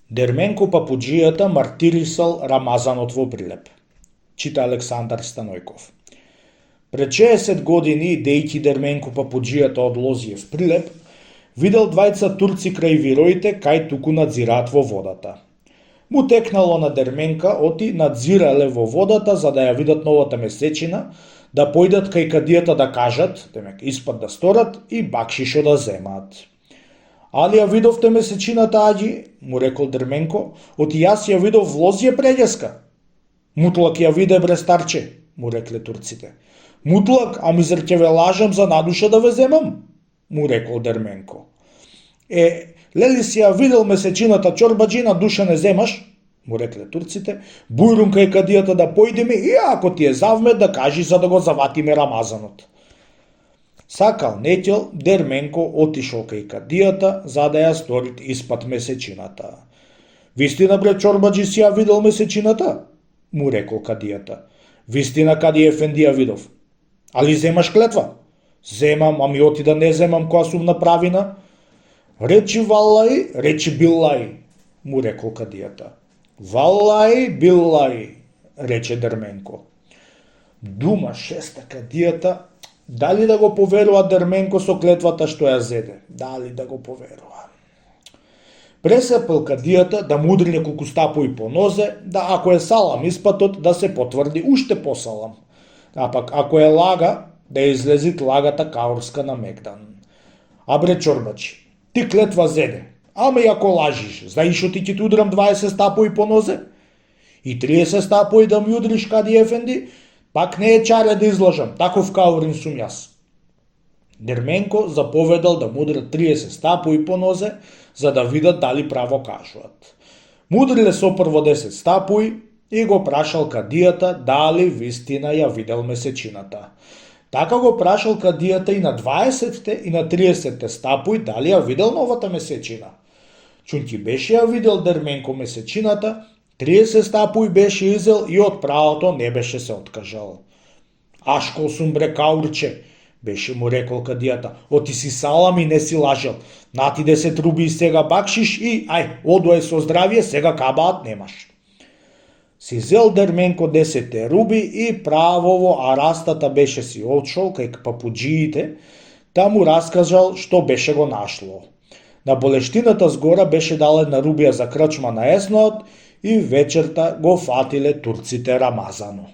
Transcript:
Дерменко папуџијата мартирисал Рамазанот во Прилеп. Чита Александар Станојков. Пред 60 години, дејќи Дерменко папуџијата од Лозиев Прилеп, видел двајца турци крај вироите кај туку надзираат во водата. Му текнало на Дерменка оти надзирале во водата за да ја видат новата месечина, да појдат кај кадијата да кажат, демек испад да сторат и бакшишо да земаат. Али ја видовте месечината, аѓи, му рекол Дерменко, оти јас ја видов в Лозие преѓеска. Мутлак ја виде бре старче, му рекле турците. Мутлак, ами зар ќе ве лажам за надуша да ве земам, му рекол Дерменко. Лели си ја видел месечината чорбаджи, на душа не земаш, му рекле турците, бујрум кај кадијата да појдеме и ако ти е завмет да кажи за да го заватиме Рамазанот. Сакал нетел, Дерменко отишол кај кадијата за да ја сторит испад месечината. Вистина бре чорбаджи си ја видел месечината, му рекол кадијата. Вистина, кади ефенди ја видов. Али земаш клетва? Земам, ами оти да не земам која сум направина. Речи валлаи, речи биллаи, му рекол кадијата. Валлаи, биллаи, рече Дерменко. Дума шеста кадијата, дали да го поверува Дерменко со клетвата што ја зеде? Дали да го поверува? Пресепил кадијата да му удри неколку стапои по нозе, да ако е салам испатот, да се потврди уште посалам. А пак ако е лага, да излезит лагата каурска на Мегдан. А бре чорбачи, ти клетва зеде, ама и ако лажиш, знаеш што ти ќе удрам 20 стапои по нозе? И 30 стапои да ми удриш, кади ефенди, пак не е чаре да излажам, таков каурин сум јас. Дерменко заповедал да му удрат 30 стапои по нозе, за да видат дали право кажуваат. Мудриле сопрво 10 стапои и го прашал кадијата дали вистина ја видел месечината. Така го прашал кадијата и на 20-те и на 30-те стапои дали ја видел новата месечина. Чунки беше ја видел Дерменко месечината, 30 стапои беше изел и од правото не беше се откажал. Ашкол сум бре каурче, беше му рекол кадијата, оти си салам и не си лажел. Нати 10 руби и сега бакшиш и, одуај со здравие, сега кабаат немаш. Си зел Дерменко 10 руби и право во арастата беше си одшол кај папуџиите, та му раскажал што беше го нашло. На болештината згора беше дал една рубија за крчма на есноот и вечерта го фатиле турците Рамазано.